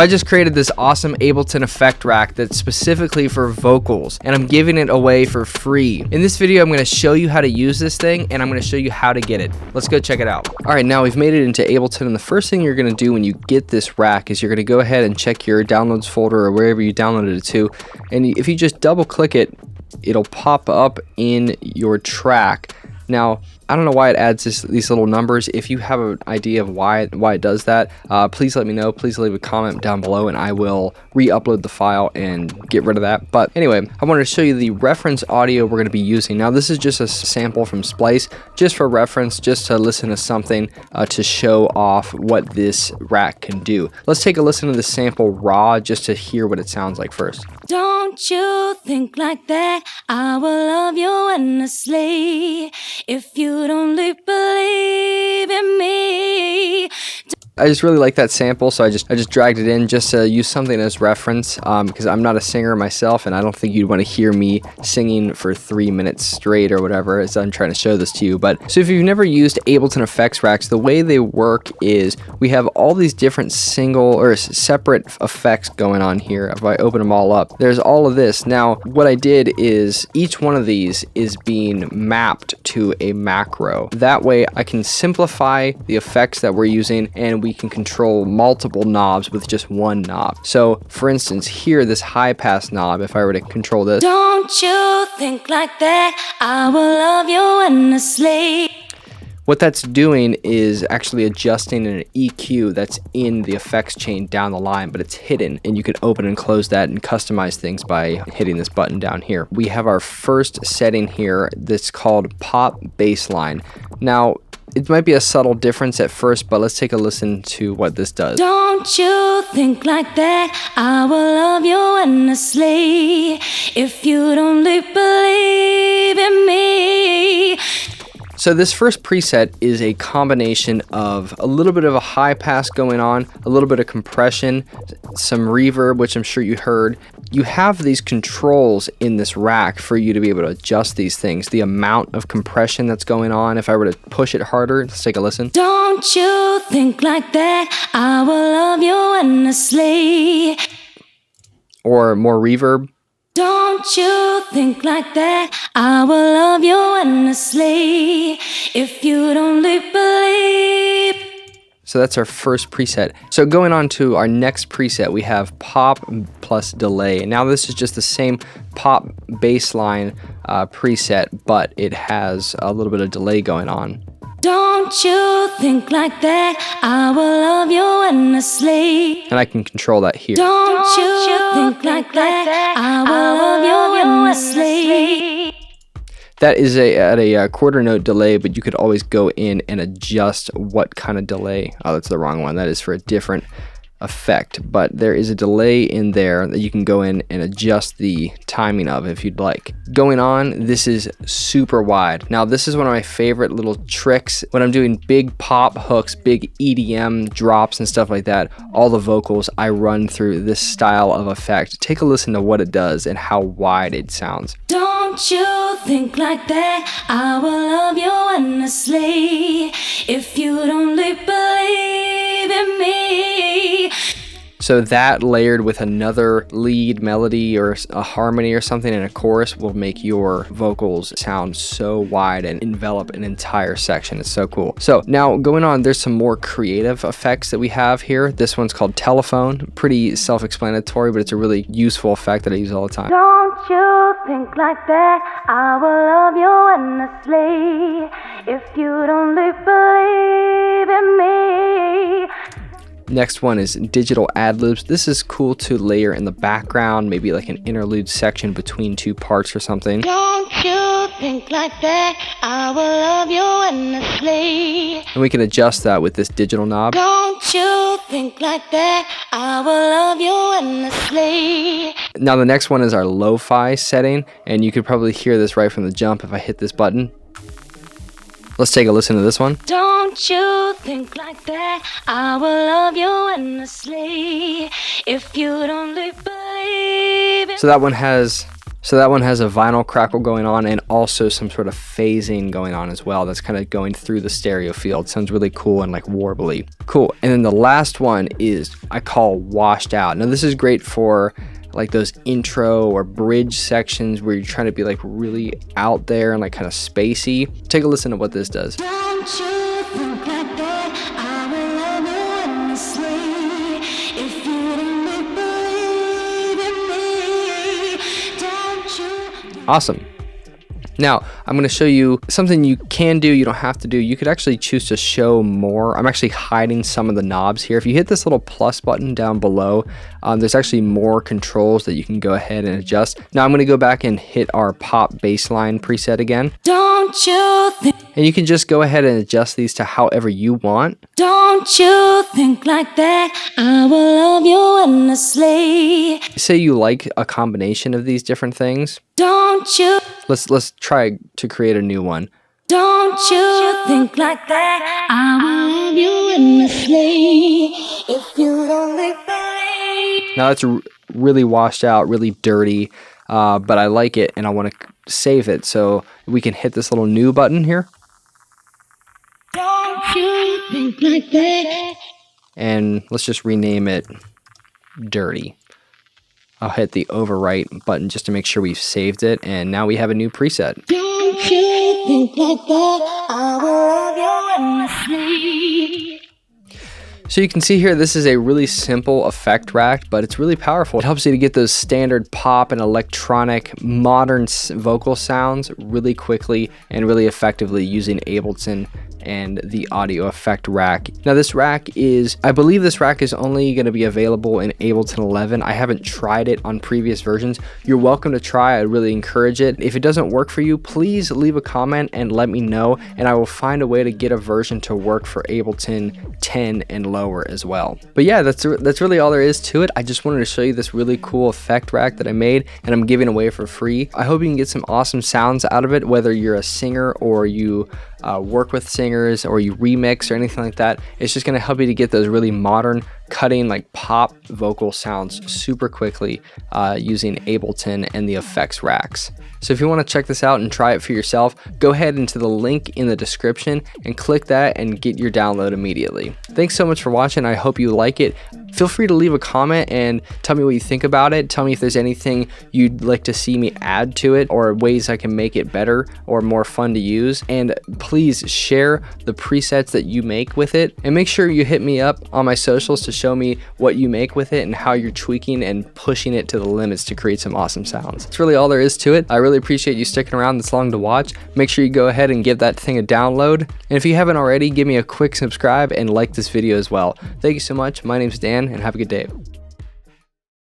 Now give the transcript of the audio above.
I just created this awesome Ableton effect rack that's specifically for vocals, and I'm giving it away for free. In this video, I'm going to show you how to use this thing, and I'm going to show you how to get it. Let's go check it out. All right, now we've made it into Ableton, and the first thing you're going to do when you get this rack is you're going to go ahead and check your downloads folder or wherever you downloaded it to, and if you just double click it, it'll pop up in your track. Now, I don't know why it adds these little numbers. If you have an idea of why it does that, please let me know. Please leave a comment down below and I will re-upload the file and get rid of that. But anyway, I wanted to show you the reference audio we're going to be using. Now, this is just a sample from Splice, just for reference, just to listen to something to show off what this rack can do. Let's take a listen to the sample raw just to hear what it sounds like first. Don't you think like that? I will love you endlessly if you only believe in me. I just really like that sample, so I just dragged it in just to use something as reference, because I'm not a singer myself, and I don't think you'd want to hear me singing for 3 minutes straight or whatever as I'm trying to show this to you. But so if you've never used Ableton effects racks, the way they work is we have all these different single or separate effects going on here. If I open them all up, there's all of this. Now, what I did is each one of these is being mapped to a macro. That way I can simplify the effects that we're using, and we can control multiple knobs with just one knob. So for instance, here, this high pass knob, if I were to control this, don't you think like that? I will love you endlessly. what that's doing is actually adjusting an EQ that's in the effects chain down the line, but it's hidden, and you can open and close that and customize things by hitting this button down here. We have our first setting here that's called pop bassline. Now, it might be a subtle difference at first, but let's take a listen to what this does. Don't you think like that? I will love you endlessly if you only believe in me. So this first preset is a combination of a little bit of a high pass going on, a little bit of compression, some reverb, which I'm sure you heard. You have these controls in this rack for you to be able to adjust these things. The amount of compression that's going on, if I were to push it harder, let's take a listen. Don't you think like that? I will love you endlessly. Or more reverb. Don't you think like that? I will love you endlessly if you only believe. So that's our first preset. So going on to our next preset, we have pop plus delay. Now this is just the same pop bassline preset, but it has a little bit of delay going on. Don't you think like that? I will love you endlessly. And I can control that here. Don't you think like that? I will love you endlessly. That is at a quarter note delay, but you could always go in and adjust what kind of delay. Oh, that's the wrong one. That is for a different effect, but there is a delay in there that you can go in and adjust the timing of if you'd like. Going on, this is super wide. Now, this is one of my favorite little tricks when I'm doing big pop hooks, big EDM drops and stuff like that. All the vocals, I run through this style of effect. Take a listen to what it does and how wide it sounds. Don't you think like that? I will love you endlessly if you only believe in me. So that layered with another lead melody or a harmony or something in a chorus will make your vocals sound so wide and envelop an entire section. It's so cool. So now going on, there's some more creative effects that we have here. This one's called telephone. Pretty self-explanatory, but it's a really useful effect that I use all the time. Don't you think like that? I will love you endlessly if you only believe in me. Next one is digital Adlibs. This is cool to layer in the background, maybe like an interlude section between two parts or something. Don't you think like that? I will love you endlessly. And we can adjust that with this digital knob. Don't you think like that? I will love you endlessly. Now the next one is our lo-fi setting, and you could probably hear this right from the jump if I hit this button. Let's take a listen to this one. Don't you think like that? I will love you endlessly if you'd only believe it. So that one has So that one has a vinyl crackle going on and also some sort of phasing going on as well. That's kind of going through the stereo field. Sounds really cool and like warbly. Cool. And then the last one is I call washed out. Now this is great for like those intro or bridge sections where you're trying to be like really out there and like kind of spacey. Take a listen to what this does. Don't you think like that? I will love you endlessly. If you don't believe in me, don't you? Awesome. Now, I'm going to show you something you can do, you don't have to do. You could actually choose to show more. I'm actually hiding some of the knobs here. If you hit this little plus button down below, there's actually more controls that you can go ahead and adjust. Now, I'm going to go back and hit our pop bassline preset again. Don't you think? And you can just go ahead and adjust these to however you want. Don't you think like that? I will love you endlessly. Say you like a combination of these different things. Don't you? Let's try to create a new one. Don't you think like that? I will love you endlessly. If you don't believe. Now it's really washed out, really dirty, but I like it and I want to save it. So we can hit this little new button here. Don't you think like that? And let's just rename it Dirty. I'll hit the overwrite button just to make sure we've saved it. And now we have a new preset. Don't you think like that? I will love you endlessly. So you can see here, this is a really simple effect rack, but it's really powerful. It helps you to get those standard pop and electronic modern vocal sounds really quickly and really effectively using Ableton and the audio effect rack. Now this rack is, I believe this rack is only going to be available in Ableton 11. I haven't tried it on previous versions. You're welcome to try. I really encourage it. If it doesn't work for you, please leave a comment and let me know, and I will find a way to get a version to work for Ableton 10 and lower as well. But yeah, that's really all there is to it. I just wanted to show you this really cool effect rack that I made and I'm giving away for free. I hope you can get some awesome sounds out of it, whether you're a singer or you work with singers or you remix or anything like that. It's just going to help you to get those really modern, cutting, like pop vocal sounds super quickly using Ableton and the effects racks. So if you want to check this out and try it for yourself, go ahead into the link in the description and click that and get your download immediately. Thanks so much for watching. I hope you like it. Feel free to leave a comment and tell me what you think about it. Tell me if there's anything you'd like to see me add to it or ways I can make it better or more fun to use. And please share the presets that you make with it, and make sure you hit me up on my socials to show me what you make with it and how you're tweaking and pushing it to the limits to create some awesome sounds. That's really all there is to it. I really appreciate you sticking around this long to watch. Make sure you go ahead and give that thing a download. And if you haven't already, give me a quick subscribe and like this video as well. Thank you so much. My name's Dan, and have a good day.